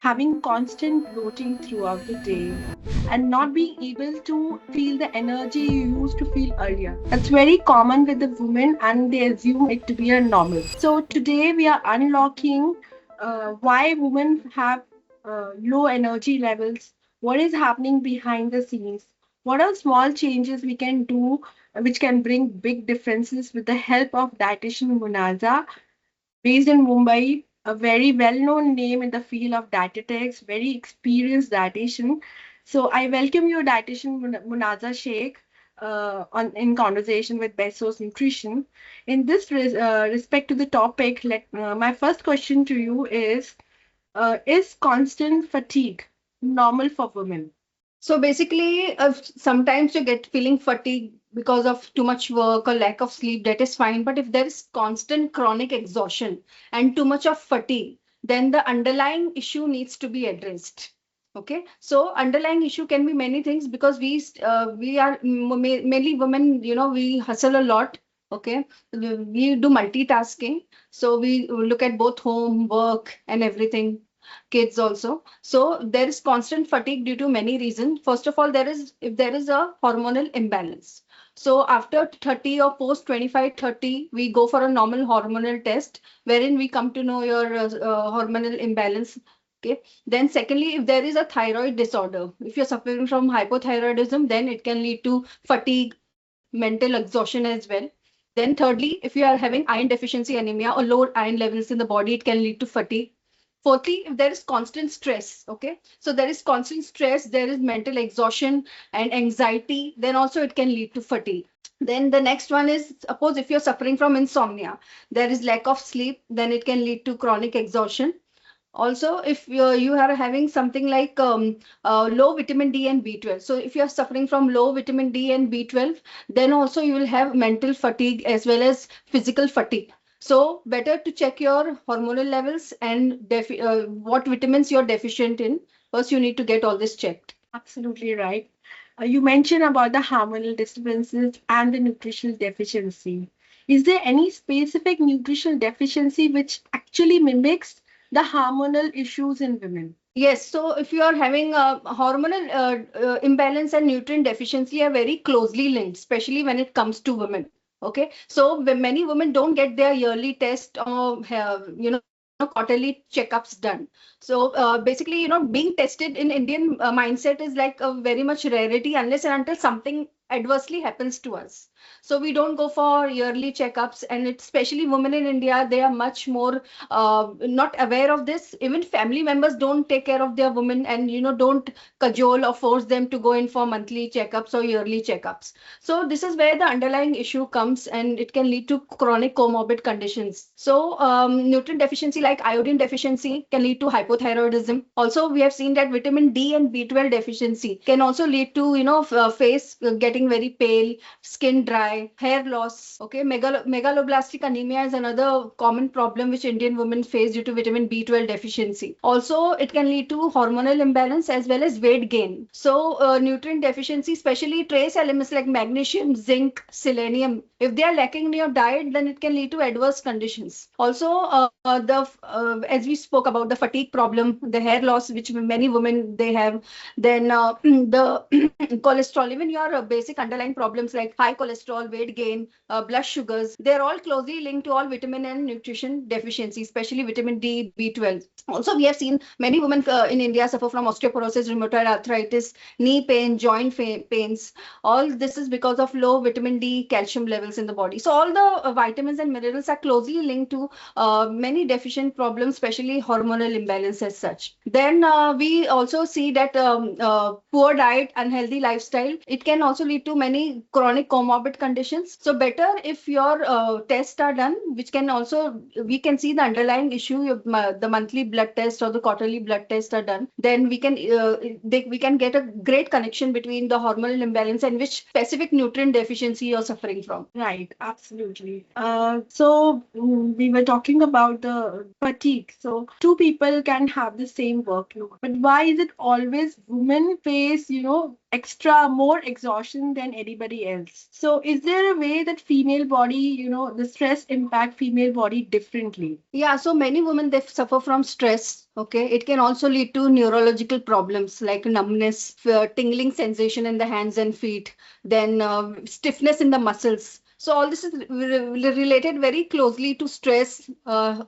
having constant bloating throughout the day, and not being able to feel the energy you used to feel earlier. That's very common with the women, and they assume it to be a normal. So today we are unlocking why women have low energy levels, what is happening behind the scenes, what are small changes we can do which can bring big differences with the help of dietitian Munaza, based in Mumbai, a very well-known name in the field of dietetics, very experienced dietitian. So I welcome you, dietitian Munaza Sheikh, in conversation with Besos Nutrition. In this respect to the topic, my first question to you is constant fatigue normal for women? So basically, sometimes you get feeling fatigue because of too much work or lack of sleep, that is fine. But if there is constant chronic exhaustion and too much of fatigue, then the underlying issue needs to be addressed. Okay, so underlying issue can be many things because we are mainly women. We hustle a lot. Okay, we do multitasking, so we look at both home, work, and everything, kids also. So there is constant fatigue due to many reasons. First of all, there is a hormonal imbalance. So after 30 or post 25, 30, we go for a normal hormonal test wherein we come to know your hormonal imbalance. Okay. Then secondly, if there is a thyroid disorder, if you're suffering from hypothyroidism, then it can lead to fatigue, mental exhaustion as well. Then thirdly, if you are having iron deficiency anemia or low iron levels in the body, it can lead to fatigue. Fourthly, if there is constant stress, okay, so there is constant stress, there is mental exhaustion and anxiety, then also it can lead to fatigue. Then the next one is, suppose if you're suffering from insomnia, there is lack of sleep, then it can lead to chronic exhaustion. Also, if you are having something like low vitamin D and B12, so if you are suffering from low vitamin D and B12, then also you will have mental fatigue as well as physical fatigue. So better to check your hormonal levels and what vitamins you're deficient in. First, you need to get all this checked. Absolutely right. You mentioned about the hormonal disturbances and the nutritional deficiency. Is there any specific nutritional deficiency which actually mimics the hormonal issues in women? Yes, so if you are having a hormonal imbalance and nutrient deficiency are very closely linked, especially when it comes to women. Okay, so many women don't get their yearly test or quarterly checkups done. So basically, being tested in Indian mindset is like a very much rarity unless and until something adversely happens to us. So we don't go for yearly checkups, and it's especially women in India, they are much more not aware of this. Even family members don't take care of their women and don't cajole or force them to go in for monthly checkups or yearly checkups. So this is where the underlying issue comes, and it can lead to chronic comorbid conditions. So nutrient deficiency like iodine deficiency can lead to hypothyroidism. Also, we have seen that vitamin D and B12 deficiency can also lead to face getting very pale, skin dry, hair loss. Okay, megaloblastic anemia is another common problem which Indian women face due to vitamin B12 deficiency. Also, it can lead to hormonal imbalance as well as weight gain. So, nutrient deficiency, especially trace elements like magnesium, zinc, selenium, if they are lacking in your diet, then it can lead to adverse conditions. Also, as we spoke about the fatigue problem, the hair loss, which many women they have, then the cholesterol, even your basic underlying problems like high cholesterol, weight gain, blood sugars, they're all closely linked to all vitamin and nutrition deficiency, especially vitamin D, B12. Also, we have seen many women in India suffer from osteoporosis, rheumatoid arthritis, knee pain, joint pains. All this is because of low vitamin D, calcium levels in the body. So all the vitamins and minerals are closely linked to many deficient problems, especially hormonal imbalance as such. Then we also see that poor diet, unhealthy lifestyle, it can also lead to many chronic comorbid conditions. So better if your tests are done, which can also, we can see the underlying issue, the monthly blood test or the quarterly blood test are done, then we can get a great connection between the hormonal imbalance and which specific nutrient deficiency you're suffering from. Right, absolutely. So we were talking about the fatigue. So two people can have the same workload, but why is it always women face, extra more exhaustion than anybody else. So is there a way that female body, the stress impact female body differently? Yeah, so many women they suffer from stress. Okay, it can also lead to neurological problems like numbness, tingling sensation in the hands and feet, then stiffness in the muscles. So all this is related very closely to stress,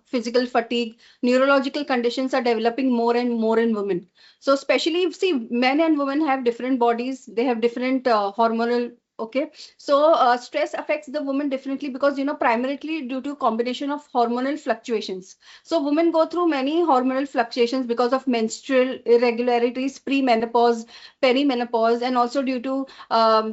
physical fatigue. Neurological conditions are developing more and more in women. So especially see, men and women have different bodies. They have different hormonal. Okay, so stress affects the woman differently because primarily due to combination of hormonal fluctuations. So women go through many hormonal fluctuations because of menstrual irregularities, premenopause, perimenopause, and also due to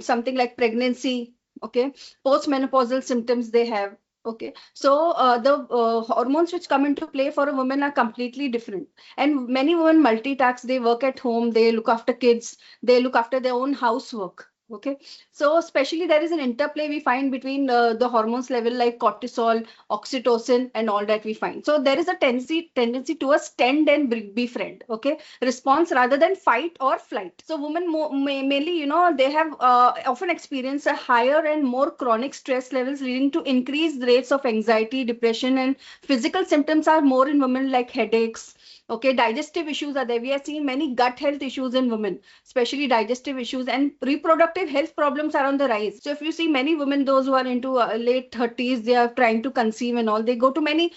something like pregnancy. Okay, postmenopausal symptoms they have. Okay, so the hormones which come into play for a woman are completely different. And many women multitask, they work at home, they look after kids, they look after their own housework. Okay, so especially there is an interplay we find between the hormones level like cortisol, oxytocin, and all that we find. So there is a tendency towards tend and befriend. Okay, response rather than fight or flight. So women mainly, they have often experience a higher and more chronic stress levels leading to increased rates of anxiety, depression, and physical symptoms are more in women like headaches. Okay, digestive issues are there. We are seeing many gut health issues in women, especially digestive issues, and reproductive health problems are on the rise. So if you see many women, those who are into late 30s, they are trying to conceive and all, they go to many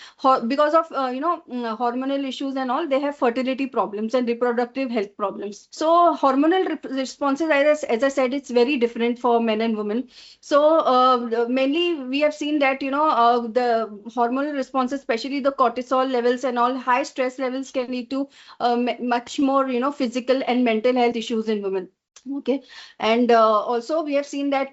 because of hormonal issues and all, they have fertility problems and reproductive health problems. So hormonal responses, as I said, it's very different for men and women. So mainly we have seen that the hormonal responses, especially the cortisol levels and all, high stress levels can lead to much more physical and mental health issues in women. Okay, and also we have seen that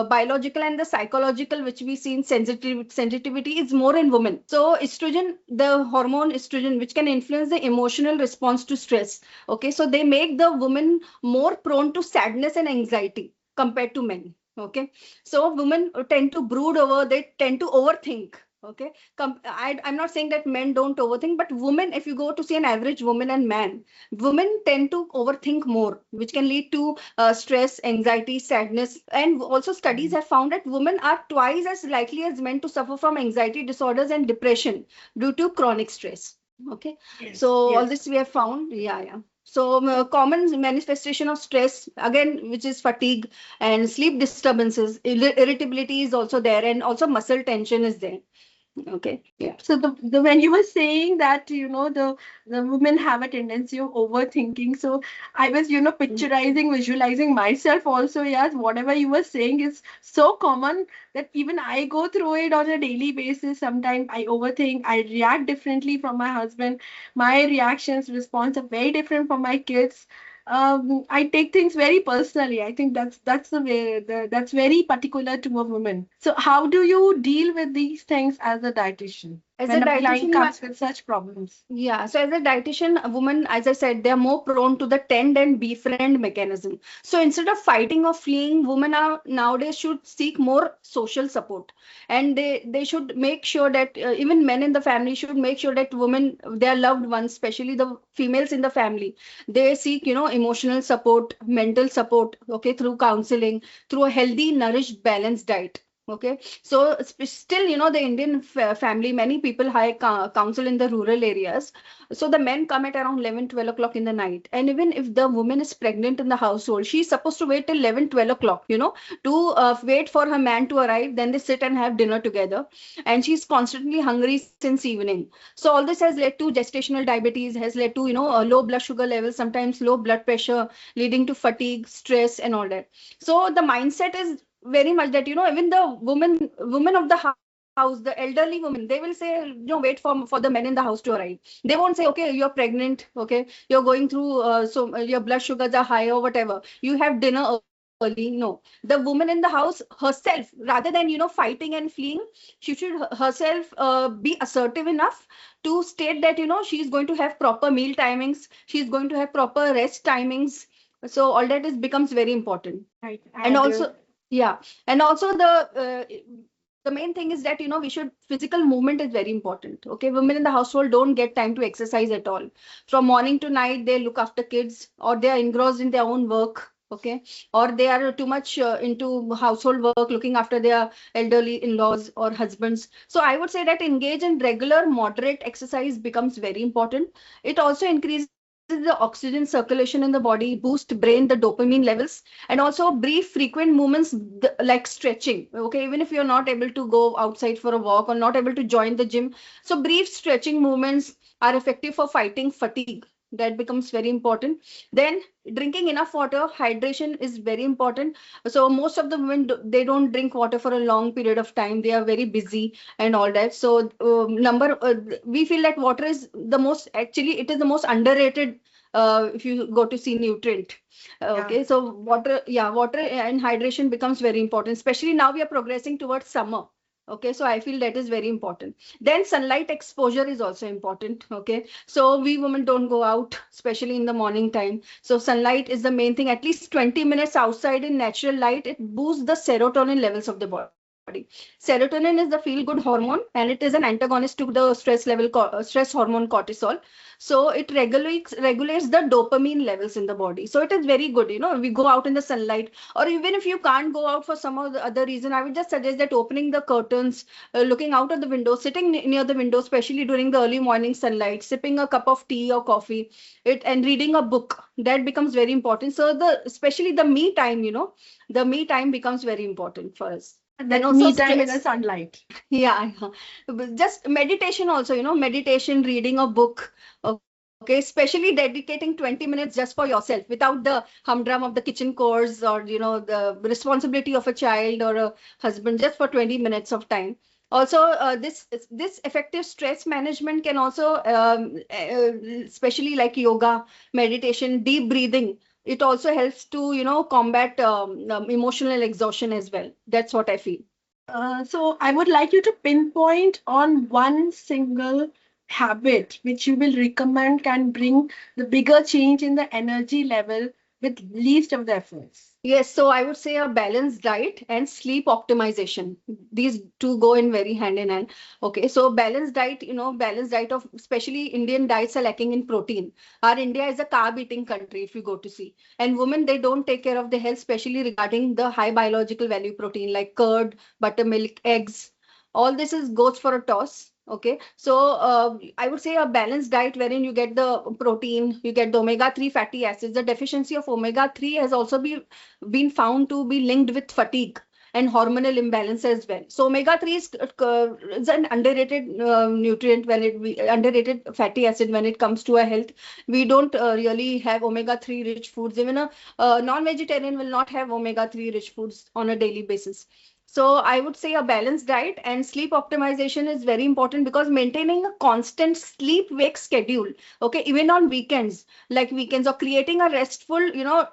biological and the psychological, which we see in sensitivity is more in women. So estrogen, the hormone estrogen, which can influence the emotional response to stress. Okay, so they make the woman more prone to sadness and anxiety compared to men. Okay, so women tend to brood over, they tend to overthink. Okay, I'm not saying that men don't overthink, but women, if you go to see an average woman and man, women tend to overthink more, which can lead to stress, anxiety, sadness. And also studies have found that women are twice as likely as men to suffer from anxiety disorders and depression due to chronic stress. Okay, Yes, so all yes. this we have found. Yeah. So common manifestation of stress, again, which is fatigue and sleep disturbances, irritability is also there, and also muscle tension is there. Okay. Yeah. So the when you were saying that the women have a tendency of overthinking, so I was picturizing, visualizing myself also. Yes, whatever you were saying is so common that even I go through it on a daily basis. Sometimes I overthink, I react differently from my husband. My reactions, response are very different from my kids. I take things very personally. I think that's the way that's very particular to a woman. So how do you deal with these things as a dietitian As a when a client dietitian, comes with such problems? yeah, so as a dietitian, a woman, as I said, they are more prone to the tend and befriend mechanism. So instead of fighting or fleeing, women are nowadays should seek more social support, and they should make sure that even men in the family should make sure that women, their loved ones, especially the females in the family, they seek emotional support, mental support, okay, through counseling, through a healthy, nourished, balanced diet. Okay, so still, the Indian family, many people hire counsel in the rural areas. So the men come at around 11, 12 o'clock in the night. And even if the woman is pregnant in the household, she's supposed to wait till 11, 12 o'clock, to wait for her man to arrive. Then they sit and have dinner together. And she's constantly hungry since evening. So all this has led to gestational diabetes, has led to, low blood sugar levels, sometimes low blood pressure, leading to fatigue, stress, and all that. So the mindset is very much that even the women of the house, the elderly women, they will say wait for the men in the house to arrive. They won't say, okay, you're pregnant, okay, you're going through your blood sugars are high or whatever, you have dinner early. No, the woman in the house herself, rather than fighting and fleeing, she should herself be assertive enough to state that she's going to have proper meal timings, she's going to have proper rest timings. So all that is becomes very important. Right. And And also, yeah, and also the main thing is that we should, physical movement is very important. Okay, women in the household don't get time to exercise at all. From morning to night, they look after kids or they are engrossed in their own work. Okay, or they are too much into household work, looking after their elderly in-laws or husbands. So I would say that engage in regular moderate exercise becomes very important. It also increases the oxygen circulation in the body, boost brain the dopamine levels, and also brief frequent movements like stretching. Okay, even if you're not able to go outside for a walk or not able to join the gym, so brief stretching movements are effective for fighting fatigue. That becomes very important. Then drinking enough water, hydration is very important. So most of the women they don't drink water for a long period of time. They are very busy and all that. So we feel that water is the most, actually it is the most underrated if you go to see nutrient. Okay, so water and hydration becomes very important, especially now we are progressing towards summer. Okay, so I feel that is very important. Then sunlight exposure is also important. Okay, so we women don't go out, especially in the morning time. So sunlight is the main thing. At least 20 minutes outside in natural light, it boosts the serotonin levels of the body. Serotonin is the feel good hormone, and it is an antagonist to the stress hormone cortisol. So it regulates the dopamine levels in the body. So it is very good. We go out in the sunlight, or even if you can't go out for some or the other reason, I would just suggest that opening the curtains, looking out of the window, sitting near the window, especially during the early morning sunlight, sipping a cup of tea or coffee, and reading a book, that becomes very important. So especially the me time, the me time becomes very important for us. That And also me time in the stress. sunlight. Yeah, yeah. But just meditation also, meditation, reading a book. Okay, especially dedicating 20 minutes just for yourself without the humdrum of the kitchen chores, or the responsibility of a child or a husband, just for 20 minutes of time. Also, this effective stress management can also, especially like yoga, meditation, deep breathing. It also helps to combat emotional exhaustion as well. That's what I feel. So I would like you to pinpoint on one single habit which you will recommend can bring the bigger change in the energy level with least of the efforts. Yes, so I would say a balanced diet and sleep optimization. These two go in very hand in hand. Okay, so balanced diet of, especially Indian diets are lacking in protein. Our India is a carb eating country, if you go to see. And women, they don't take care of their health, especially regarding the high biological value protein like curd, buttermilk, eggs. All this is goes for a toss. Okay, so I would say a balanced diet wherein you get the protein, you get the omega-3 fatty acids. The deficiency of omega-3 has also been found to be linked with fatigue and hormonal imbalance as well. So omega-3 is an underrated nutrient underrated fatty acid when it comes to our health. We don't really have omega-3 rich foods. Even a non-vegetarian will not have omega-3 rich foods on a daily basis. So I would say a balanced diet and sleep optimization is very important, because maintaining a constant sleep-wake schedule, okay, even on weekends, or creating a restful,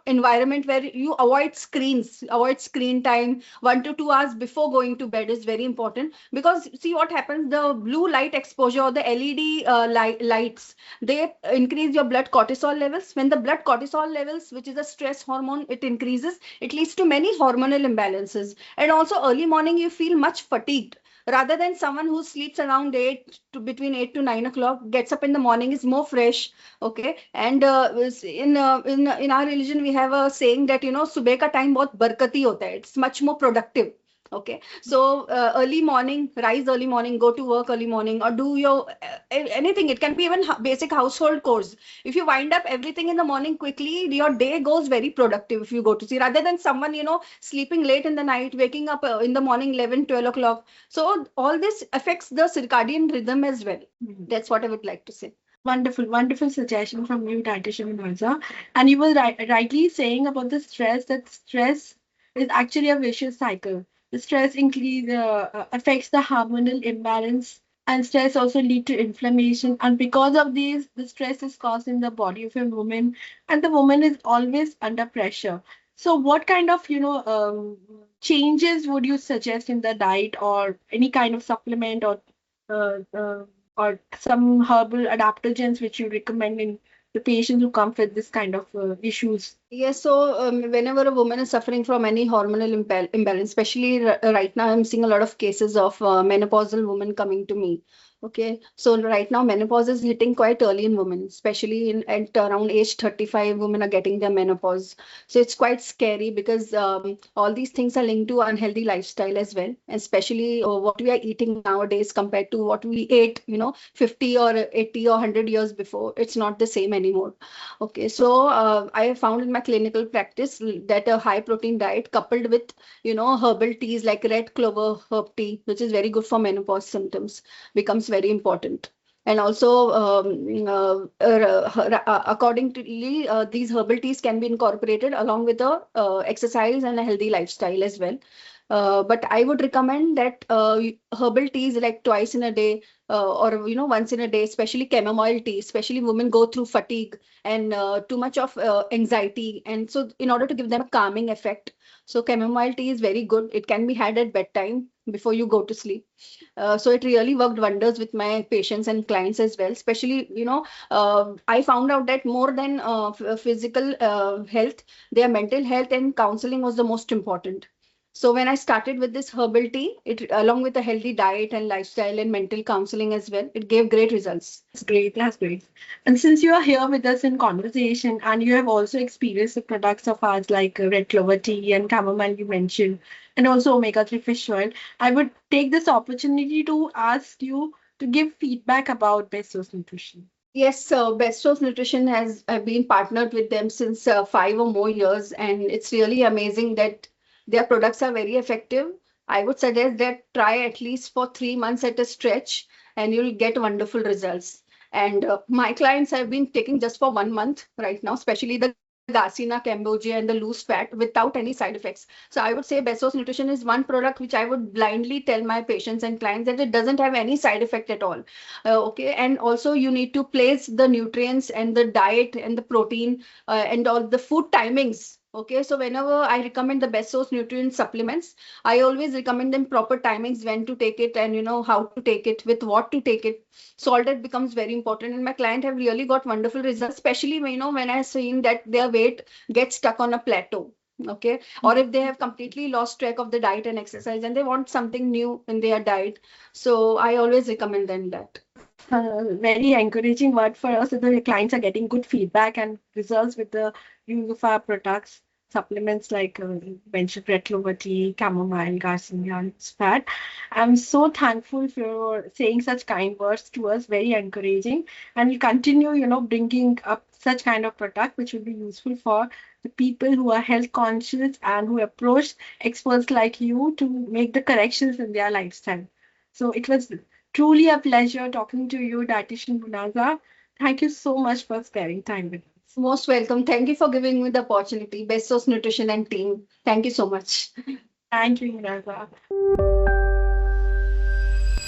environment where you avoid screen time 1 to 2 hours before going to bed is very important. Because see what happens, the blue light exposure or the LED lights, they increase your blood cortisol levels. When the blood cortisol levels, which is a stress hormone, it increases, it leads to many hormonal imbalances. And also early morning, you feel much fatigued, rather than someone who sleeps around 8 to between 8 to 9 o'clock, gets up in the morning, is more fresh. Okay, and in our religion we have a saying that subah ka time bahut barkati hota hai, it's much more productive. Okay, so early morning, rise early morning, go to work early morning, or do your anything. It can be even basic household chores. If you wind up everything in the morning quickly, your day goes very productive, if you go to see, rather than someone sleeping late in the night, waking up in the morning 11, 12 o'clock. So all this affects the circadian rhythm as well. That's what I would like to say. Wonderful, wonderful suggestion from you, dietitian Mirza. And you were rightly saying about the stress, that stress is actually a vicious cycle. The stress affects the hormonal imbalance, and stress also lead to inflammation. And because of these, the stress is caused in the body of a woman, and the woman is always under pressure. So, what kind of changes would you suggest in the diet, or any kind of supplement, uh, uh, or some herbal adaptogens which you recommend in the patients who come with this kind of issues? Yes, so whenever a woman is suffering from any hormonal imbalance, especially right now, I'm seeing a lot of cases of menopausal women coming to me. Okay, so right now menopause is hitting quite early in women, especially in at around age 35, women are getting their menopause. So it's quite scary because all these things are linked to unhealthy lifestyle as well, especially what we are eating nowadays compared to what we ate, 50 or 80 or 100 years before. It's not the same anymore. Okay, so I have found in my clinical practice that a high protein diet coupled with, herbal teas like red clover herb tea, which is very good for menopause symptoms, becomes very important. And also, accordingly, these herbal teas can be incorporated along with the exercise and a healthy lifestyle as well. But I would recommend that herbal teas like twice in a day, or once in a day, especially chamomile tea. Especially women go through fatigue and too much of anxiety, and so in order to give them a calming effect, so chamomile tea is very good. It can be had at bedtime before you go to sleep. So it really worked wonders with my patients and clients as well. Especially, I found out that more than physical health, their mental health and counseling was the most important. So when I started with this herbal tea, it along with a healthy diet and lifestyle and mental counseling as well, it gave great results. That's great. That's great. And since you are here with us in conversation and you have also experienced the products of ours like red clover tea and chamomile you mentioned, and also omega-3 fish oil, I would take this opportunity to ask you to give feedback about Best Source Nutrition. Yes, so Best of Nutrition has I've been partnered with them since 5 or more years, and it's really amazing that their products are very effective. I would suggest that try at least for 3 months at a stretch, and you'll get wonderful results. And my clients have been taking just for 1 month right now, especially the Garcinia Cambogia and the loose fat without any side effects. So I would say Bestos Nutrition is one product which I would blindly tell my patients and clients that it doesn't have any side effect at all. Okay, and also you need to place the nutrients and the diet and the protein and all the food timings. Okay, so whenever I recommend the best source nutrient supplements, I always recommend them proper timings when to take it, and how to take it, with what to take it. So all that becomes very important. And my client have really got wonderful results, especially when I seeing that their weight gets stuck on a plateau. Okay, or if they have completely lost track of the diet and exercise and they want something new in their diet, so I always recommend them that. Very encouraging word for us that the clients are getting good feedback and results with the use of our products, supplements like mentioned red clover tea, chamomile, garcinia, fat. I'm so thankful for saying such kind words to us, very encouraging. And we'll continue, bringing up such kind of product which will be useful for the people who are health conscious and who approach experts like you to make the corrections in their lifestyle. So it was truly a pleasure talking to you, Dietitian Munaza. Thank you so much for sparing time with us. Most welcome. Thank you for giving me the opportunity. Best Source Nutrition and team. Thank you so much. Thank you, Munaza.